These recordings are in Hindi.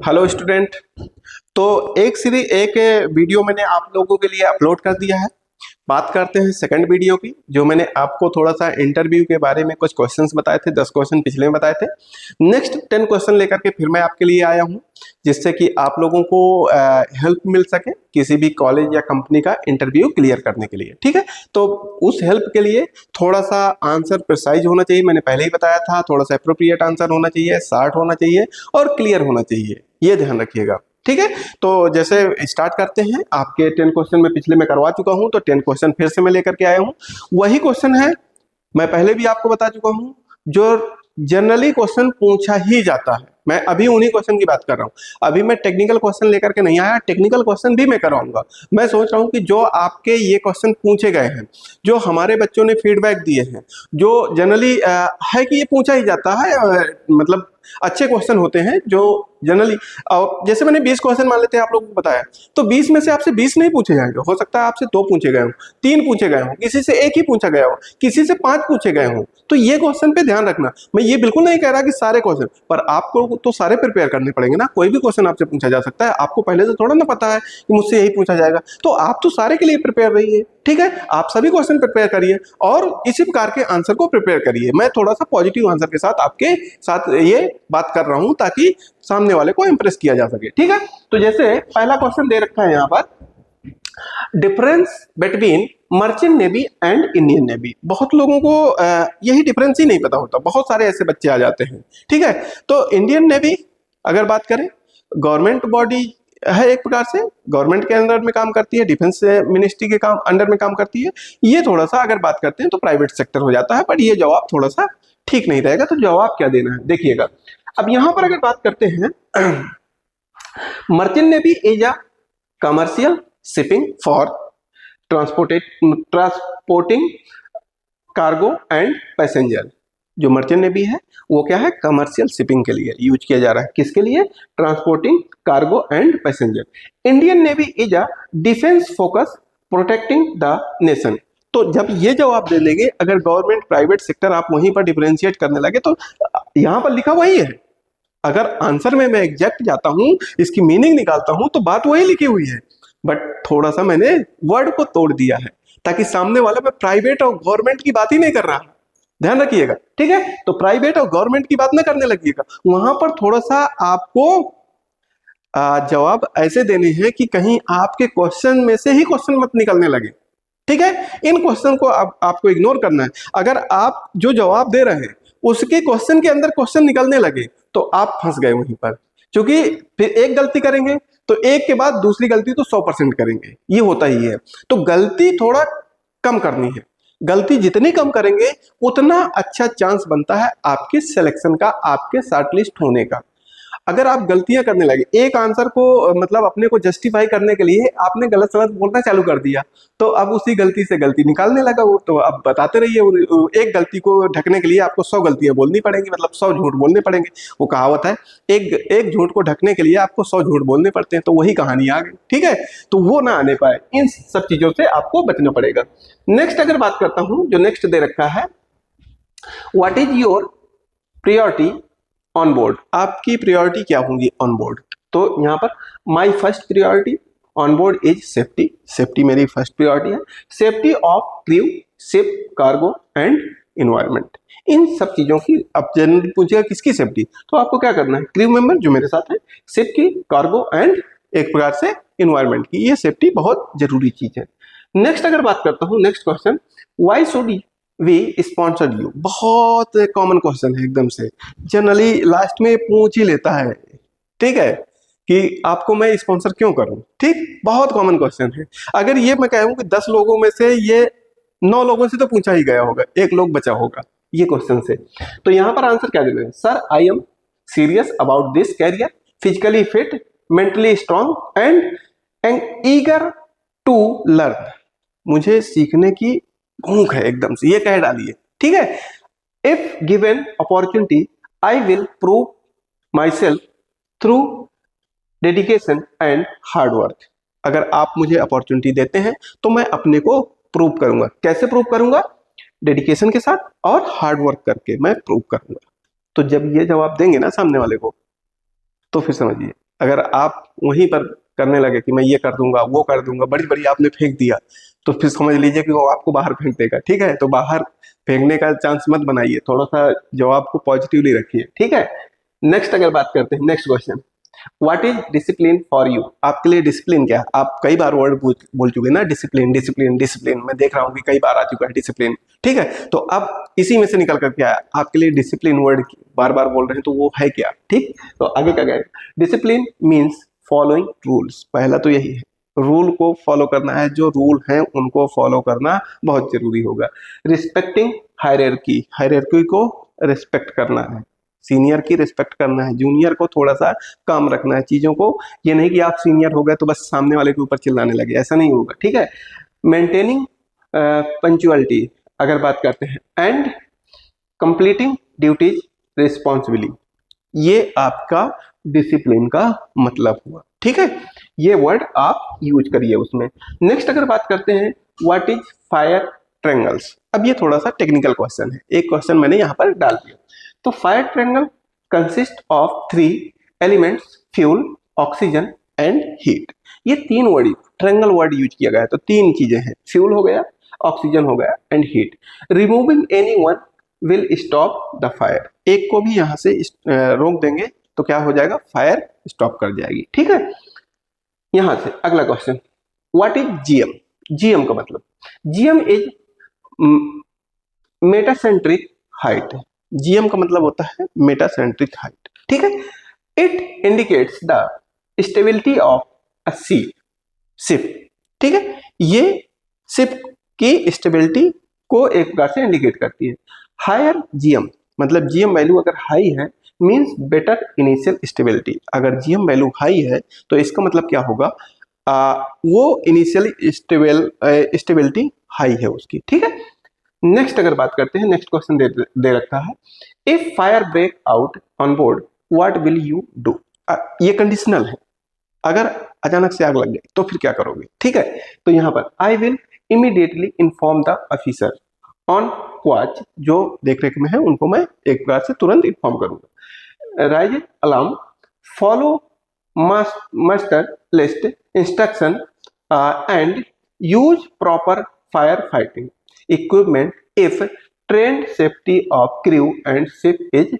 Hello student. तो एक वीडियो मैंने आप लोगों के लिए अपलोड कर दिया है। बात करते हैं सेकंड वीडियो की, जो मैंने आपको थोड़ा सा इंटरव्यू के बारे में कुछ क्वेश्चंस बताए थे। 10 क्वेश्चन पिछले में बताए थे। नेक्स्ट 10 क्वेश्चन लेकर के फिर मैं आपके लिए आया हूं, जिससे कि आप लोगों को हेल्प मिल सके किसी भी कॉलेज या कंपनी का इंटरव्यू क्लियर करने के लिए। ठीक है, तो उस हेल्प के लिए थोड़ा सा आंसर प्रिसाइज होना चाहिए। मैंने पहले ही बताया था, थोड़ा सा अप्रोप्रिएट आंसर होना चाहिए, शार्ट होना चाहिए और क्लियर होना चाहिए। ये ध्यान रखिएगा। ठीक है, तो जैसे स्टार्ट करते हैं। आपके 10 क्वेश्चन मैं पिछले में करवा चुका हूं, तो 10 क्वेश्चन फिर से मैं लेकर के आया हूं। वही क्वेश्चन है, मैं पहले भी आपको बता चुका हूं, जो जनरली क्वेश्चन पूछा ही जाता है। मैं अभी उन्हीं क्वेश्चन की बात कर रहा हूं। अभी मैं टेक्निकल क्वेश्चन लेकर के नहीं आया। टेक्निकल क्वेश्चन भी मैं करवाऊंगा। मैं सोच रहा हूं कि जो आपके ये क्वेश्चन पूछे गए हैं, जो हमारे बच्चों ने फीडबैक दिए हैं, जो जनरली है कि ये पूछा ही जाता है, मतलब अच्छे क्वेश्चन होते हैं जो जनरली, जैसे मैंने 20 क्वेश्चन मान लेते हैं आप लोगों को बताया, तो 20 में से आपसे 20 नहीं पूछे जाएंगे। हो सकता है आपसे 2 पूछे गए हों, 3 पूछे गए हों, किसी से 1 ही पूछा गया हो, किसी से 5 पूछे गए हों। तो ये क्वेश्चन पे ध्यान रखना। मैं ये बिल्कुल नहीं कह रहा कि सारे क्वेश्चन, पर आपको तो सारे प्रिपेयर करने पड़ेंगे ना। कोई भी क्वेश्चन आपसे पूछा जा सकता है। आपको पहले से थोड़ा ना पता है कि मुझसे यही पूछा जाएगा, तो आप तो सारे के लिए प्रिपेयर रहिए। ठीक है, आप सभी क्वेश्चन प्रिपेयर करिए और इसी प्रकार के आंसर को प्रिपेयर करिए। मैं थोड़ा सा पॉजिटिव आंसर के साथ आपके साथ ये बात कर रहा हूं, ताकि सामने वाले को इंप्रेस किया जा सके। ठीक है, तो जैसे पहला क्वेश्चन दे रखा है यहां पर, difference between merchant navy and Indian navy. बहुत लोगों को यही डिफरेंस ही नहीं पता होता। बहुत सारे ऐसे बच्चे आ जाते हैं। ठीक है, तो इंडियन नेवी अगर बात करें, गवर्नमेंट बॉडी है, एक प्रकार से गवर्नमेंट के अंडर में काम करती है, डिफेंस मिनिस्ट्री के काम अंडर में काम करती है। ये थोड़ा सा अगर बात करते हैं तो प्राइवेट सेक्टर हो जाता है, बट ये जवाब थोड़ा सा ठीक नहीं रहेगा। तो जवाब क्या देना है देखिएगा। अब यहां पर अगर बात करते हैं, merchant navy is a commercial shipping for transporting cargo and passenger. जो मर्चेंट नेवी है वो क्या है, कमर्शियल शिपिंग के लिए यूज किया जा रहा है। किसके लिए? Transporting cargo and passenger. Indian navy is a defence focus protecting the nation. तो जब ये जवाब दे देंगे, अगर गवर्नमेंट प्राइवेट सेक्टर आप वहीं पर डिफरेंशिएट करने लगे, तो यहां पर लिखा वही है। अगर आंसर में मैं एग्जैक्ट जाता हूं, इसकी मीनिंग निकालता हूं, तो बात वही लिखी हुई है, बट थोड़ा सा मैंने वर्ड को तोड़ दिया है, ताकि सामने वाला मैं प्राइवेट और गवर्नमेंट की बात ही नहीं कर रहा। ध्यान रखिएगा। ठीक है, तो प्राइवेट और गवर्नमेंट की बात ना करने लगिएगा। वहां पर थोड़ा सा आपको जवाब ऐसे देने हैं कि कहीं आपके क्वेश्चन में से ही क्वेश्चन मत निकलने लगे। ठीक है, इन क्वेश्चन को आपको इग्नोर करना है। अगर आप जो जवाब दे रहे हैं उसके क्वेश्चन के अंदर क्वेश्चन निकलने लगे, तो आप फंस गए वहीं पर। क्योंकि फिर एक गलती करेंगे तो एक के बाद दूसरी गलती तो 100% करेंगे, ये होता ही है। तो गलती थोड़ा कम करनी है। गलती जितनी कम करेंगे उतना अच्छा चांस बनता है आपके सिलेक्शन का, आपके शॉर्टलिस्ट होने का। अगर आप गलतियां करने लगे, एक आंसर को मतलब अपने को जस्टिफाई करने के लिए आपने गलत सलत बोलना चालू कर दिया, तो अब उसी गलती से गलती निकालने लगा वो। तो अब बताते रहिए। एक गलती को ढकने के लिए आपको 100 गलतियां बोलनी पड़ेंगी, मतलब 100 झूठ बोलने पड़ेंगे। वो कहावत है, एक झूठ को ढकने के लिए आपको 100 झूठ बोलने पड़ते हैं। तो वही कहानी आ गई। ठीक है, तो वो ना आने पाए, इन सब चीजों से आपको बचना पड़ेगा। नेक्स्ट अगर बात करता हूं, जो नेक्स्ट दे रखा है, what is your priority on board. आपकी प्रायोरिटी क्या होंगी ऑन बोर्ड? तो यहां पर my first priority on board is safety. Safety मेरी फर्स्ट प्रायोरिटी है। Safety of crew, ship, cargo and environment. इन सब चीजों की, अब जनरली पूछेगा किसकी सेफ्टी, तो आपको क्या करना है, क्रू मेंबर जो मेरे साथ है, शिप की, कार्गो एंड एक प्रकार से एनवायरनमेंट की। ये सेफ्टी बहुत जरूरी चीज है। नेक्स्ट अगर बात करता हूं, next question, why should we sponsor you. बहुत कॉमन क्वेश्चन है, एकदम से जनरली लास्ट में पूछ ही लेता है। ठीक है, कि आपको मैं स्पॉन्सर क्यों करूं। ठीक, बहुत कॉमन क्वेश्चन है। अगर ये मैं कहूं कि 10 लोगों में से ये 9 लोगों से तो पूछा ही गया होगा, एक लोग बचा होगा ये क्वेश्चन से। तो यहां पर आंसर क्या देना है, sir I am serious about this career, physically fit, mentally strong and eager to learn. मुझे सीखने की भूख है, एकदम से ये कह डालिए। ठीक है, if given opportunity I will prove my self through dedication and hard work. अगर आप मुझे अपॉर्चुनिटी देते हैं तो मैं अपने को प्रूव करूंगा। कैसे प्रूव करूंगा? डेडिकेशन के साथ और हार्ड वर्क करके मैं प्रूव करूंगा। तो जब ये जवाब देंगे ना सामने वाले को, तो फिर समझिए अगर आप वहीं पर करने लगे कि मैं ये कर दूंगा वो कर दूंगा, बड़ी बड़ी आपने फेंक दिया, तो फिर समझ लीजिए कि वो आपको बाहर फेंक देगा। ठीक है, तो बाहर फेंकने का चांस मत बनाइए, थोड़ा सा जवाब को पॉजिटिवली रखिए। ठीक है, नेक्स्ट अगर बात करते हैं, next question, what is discipline for you? आपके लिए डिसिप्लिन क्या है? आप कई बार वर्ड बोल चुके ना, डिसिप्लिन डिसिप्लिन डिसिप्लिन, मैं देख रहा हूँ कि कई बार आ चुका है डिसिप्लिन। ठीक है, तो अब इसी में से निकल कर क्या है आपके लिए डिसिप्लिन वर्ड बार बार बोल रहे हैं, तो वो है क्या? ठीक, तो आगे क्या कहें, डिसिप्लिन मीन्स फॉलोइंग रूल्स, पहला तो यही है, रूल को फॉलो करना है, जो रूल हैं उनको फॉलो करना बहुत जरूरी होगा। रिस्पेक्टिंग हायरार्की, हायरार्की को रिस्पेक्ट करना है, सीनियर की रिस्पेक्ट करना है, जूनियर को थोड़ा सा काम रखना है चीजों को, ये नहीं कि आप सीनियर हो गए तो बस सामने वाले के ऊपर चिल्लाने लगे, ऐसा नहीं होगा। ठीक है, मेंटेनिंग पंक्चुअलिटी अगर बात करते हैं, एंड कंप्लीटिंग ड्यूटीज रिस्पॉन्सिबिली, ये आपका डिसिप्लिन का मतलब हुआ। ठीक है, ये वर्ड आप यूज करिए उसमें। नेक्स्ट अगर बात करते हैं, व्हाट इज फायर ट्रायंगल्स, अब ये थोड़ा सा टेक्निकल क्वेश्चन है, एक क्वेश्चन मैंने यहाँ पर डाल दिया। तो fire triangle consist of 3 elements, fuel, oxygen and heat. ये 3 वर्ड, ट्रायंगल वर्ड यूज किया गया है, तो 3 चीजें हैं, फ्यूल हो गया, ऑक्सीजन हो गया and heat. Removing any one will stop the fire, एक को भी यहां से रोक देंगे तो क्या हो जाएगा, फायर स्टॉप कर जाएगी। ठीक है, यहां से अगला question, what is GM? GM का मतलब, GM is metacentric height, GM का मतलब होता है मेटासेंट्रिक हाइट। ठीक है, it indicates the stability of a ship. ठीक है, ये शिप की स्टेबिलिटी को एक प्रकार से इंडिकेट करती है। हायर जीएम मतलब जीएम वैल्यू अगर हाई है मींस बेटर इनिशियल स्टेबिलिटी, अगर जीएम वैल्यू हाई है तो इसका मतलब क्या होगा, वो इनिशियली स्टेबिलिटी हाई है उसकी। ठीक है, नेक्स्ट अगर बात करते हैं, नेक्स्ट क्वेश्चन दे रखा है, if fire break out on board what will you do? ये कंडीशनल है, अगर अचानक से आग लग गई तो फिर क्या करोगे? ठीक है, तो यहाँ पर आई will immediately inform the officer on watch, जो देखरेख में है उनको मैं एक प्रकार से तुरंत इन्फॉर्म करूंगा। Rise alarm, follow master list instruction and use proper fire fighting equipment if trend safety of crew and ship is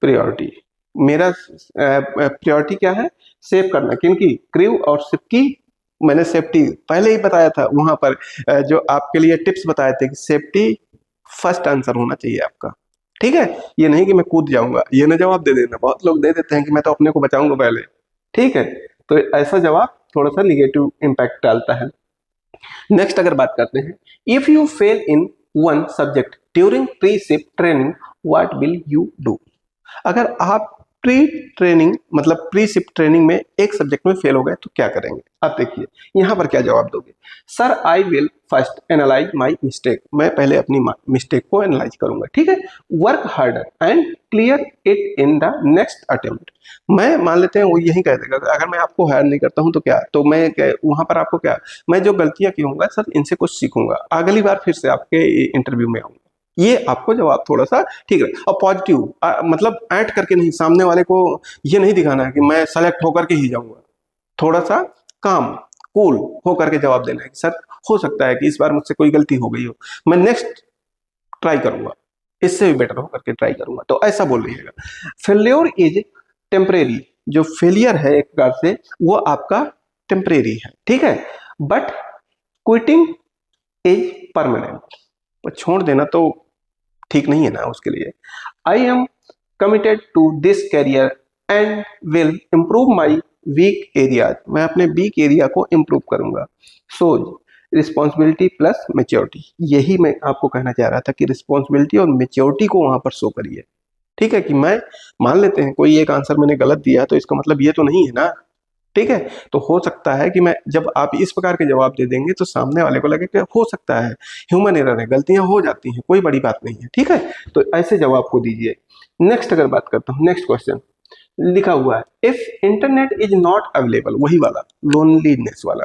priority. मेरा प्रायोरिटी क्या है, सेव करना, किनकी, क्रू और शिप की। मैंने सेफ्टी पहले ही बताया था वहां पर, जो आपके लिए टिप्स बताए थे कि सेफ्टी फर्स्ट आंसर होना चाहिए आपका। ठीक है, ये नहीं कि मैं कूद जाऊंगा, ये ना जवाब दे देना, बहुत लोग दे देते हैं कि मैं तो अपने को बचाऊंगा पहले। ठीक है, तो ऐसा जवाब थोड़ा सा निगेटिव इंपैक्ट डालता है। नेक्स्ट अगर बात करते हैं, if you fail in one subject during pre ship training what will you do? अगर आप प्री ट्रेनिंग मतलब प्री शिप ट्रेनिंग में एक सब्जेक्ट में फेल हो गए तो क्या करेंगे? आप देखिए यहाँ पर क्या जवाब दोगे, sir I will first analyse my mistake, मैं पहले अपनी मिस्टेक को एनालाइज करूंगा। ठीक है, work harder and clear it in the next attempt. मैं मान लेते हैं वो यही कह देगा, अगर मैं आपको हायर नहीं करता हूं तो क्या, तो मैं वहां पर आपको क्या, मैं जो गलतियां की होंगे सर इनसे कुछ सीखूंगा, अगली बार फिर से आपके इंटरव्यू में आऊंगा। ये आपको जवाब थोड़ा सा ठीक है, और पॉजिटिव मतलब ऐड करके नहीं, सामने वाले को ये नहीं दिखाना है कि मैं सेलेक्ट होकर के ही जाऊंगा, थोड़ा सा काम कूल होकर के जवाब देना है कि सर हो सकता है कि इस बार मुझसे कोई गलती हो गई हो, मैं नेक्स्ट ट्राई करूंगा, इससे भी बेटर होकर के ट्राई करूंगा, तो ऐसा बोल रहिएगा। फेल्योर इज टेम्परेरी, जो फेलियर है एक प्रकार से वो आपका टेम्परेरी है। ठीक है, बट क्विटिंग इज परमानेंट, छोड़ देना तो ठीक नहीं है ना उसके लिए। I am committed to this career and will improve my weak areas, मैं अपने वीक एरिया को इम्प्रूव करूंगा। सोज रिस्पॉन्सिबिलिटी प्लस मेच्योरिटी, यही मैं आपको कहना चाह रहा था कि रिस्पॉन्सिबिलिटी और मेच्योरिटी को वहां पर शो करिए। ठीक है, कि मैं मान लेते हैं कोई एक आंसर मैंने गलत दिया तो इसका मतलब ये तो नहीं है ना। ठीक है, तो हो सकता है कि मैं जब आप इस प्रकार के जवाब दे देंगे तो सामने वाले को लगे कि हो सकता है ह्यूमन एरर है, गलतियां हो जाती हैं, कोई बड़ी बात नहीं है। ठीक है, तो ऐसे जवाब को दीजिए। नेक्स्ट अगर बात करता हूं, नेक्स्ट क्वेश्चन लिखा हुआ है, if internet is not available, वही वाला लोनलीनेस वाला,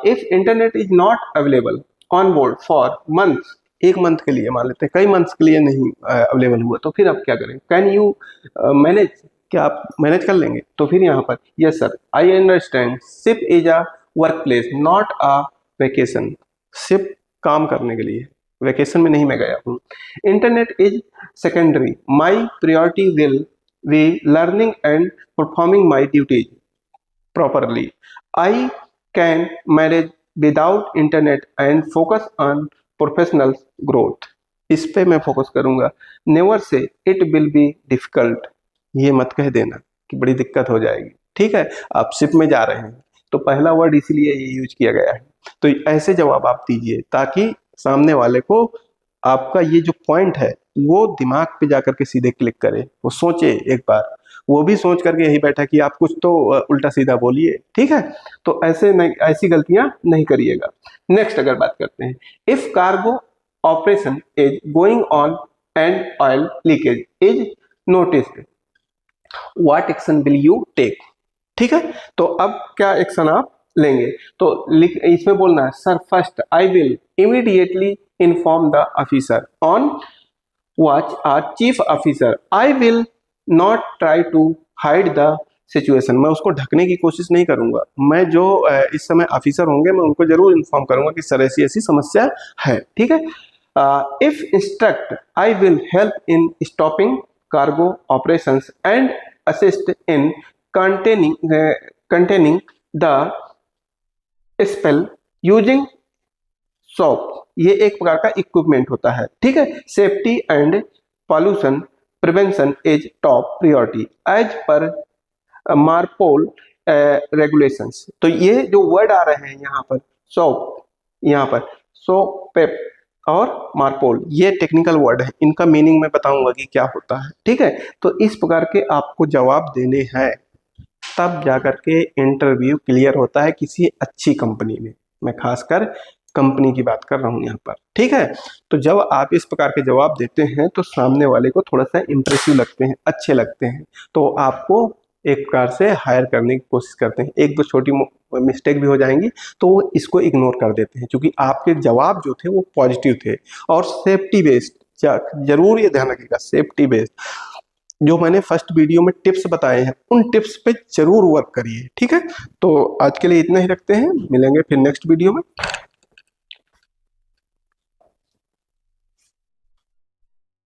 if internet is not available on board for month, एक मंथ के लिए मान लेते हैं, कई मंथ्स के लिए नहीं अवेलेबल हुआ, तो फिर आप क्या करें? कैन यू मैनेज क्या आप मैनेज कर लेंगे? तो फिर यहाँ पर yes sir, I understand, ship is a work place not a vacation. Ship काम करने के लिए, वेकेशन में नहीं मैं गया हूँ। Internet is secondary, my priority will be learning and performing my duties properly. I can manage without internet and focus on professional growth. इस पे मैं फोकस करूंगा। Never say it will be difficult, ये मत कह देना कि बड़ी दिक्कत हो जाएगी। ठीक है, आप शिप में जा रहे हैं तो पहला वर्ड इसीलिए ये यूज किया गया है। तो ऐसे जवाब आप दीजिए ताकि सामने वाले को आपका ये जो पॉइंट है वो दिमाग पे जाकर के सीधे क्लिक करे, वो सोचे एक बार, वो भी सोच करके यही बैठा कि आप कुछ तो उल्टा सीधा बोलिए। ठीक है, तो ऐसे नहीं, ऐसी गलतियां नहीं करिएगा। नेक्स्ट अगर बात करते हैं, if cargo operation is going on and oil leakage is noticed, what action will you take? ठीक है, तो अब क्या एक्शन आप लेंगे? तो इसमें बोलना है sir, first I will immediately inform the officer on watch or chief officer, I will not try to hide the situation. मैं उसको ढकने की कोशिश नहीं करूंगा, मैं जो इस समय ऑफिसर होंगे मैं उनको जरूर इन्फॉर्म करूंगा कि सर ऐसी ऐसी समस्या है। ठीक है, if instruct I will help in stopping cargo operations and assist in containing the spill using SOP. ये एक प्रकार का इक्विपमेंट होता है। ठीक है, safety and pollution prevention is top priority as per MARPOL regulations. तो ये जो वर्ड आ रहे हैं यहाँ पर, सॉप, यहाँ पर सोपेप और मार्पोल, ये टेक्निकल वर्ड है, इनका मीनिंग मैं बताऊंगा कि क्या होता है। ठीक है, तो इस प्रकार के आपको जवाब देने हैं, तब जाकर के इंटरव्यू क्लियर होता है किसी अच्छी कंपनी में। मैं खासकर कंपनी की बात कर रहा हूं यहाँ पर। ठीक है, तो जब आप इस प्रकार के जवाब देते हैं तो सामने वाले को थोड़ा सा इंप्रेसिव लगते हैं, अच्छे लगते हैं, तो आपको एक प्रकार से हायर करने की कोशिश करते हैं। एक दो छोटी मिस्टेक भी हो जाएंगी तो वो इसको इग्नोर कर देते हैं, क्योंकि आपके जवाब जो थे वो पॉजिटिव थे और सेफ्टी बेस्ड। जरूर ये ध्यान रखिएगा, सेफ्टी बेस्ड। जो मैंने फर्स्ट वीडियो में टिप्स बताए हैं उन टिप्स पे जरूर वर्क करिए। ठीक है, तो आज के लिए इतना ही रखते हैं, मिलेंगे फिर नेक्स्ट वीडियो में।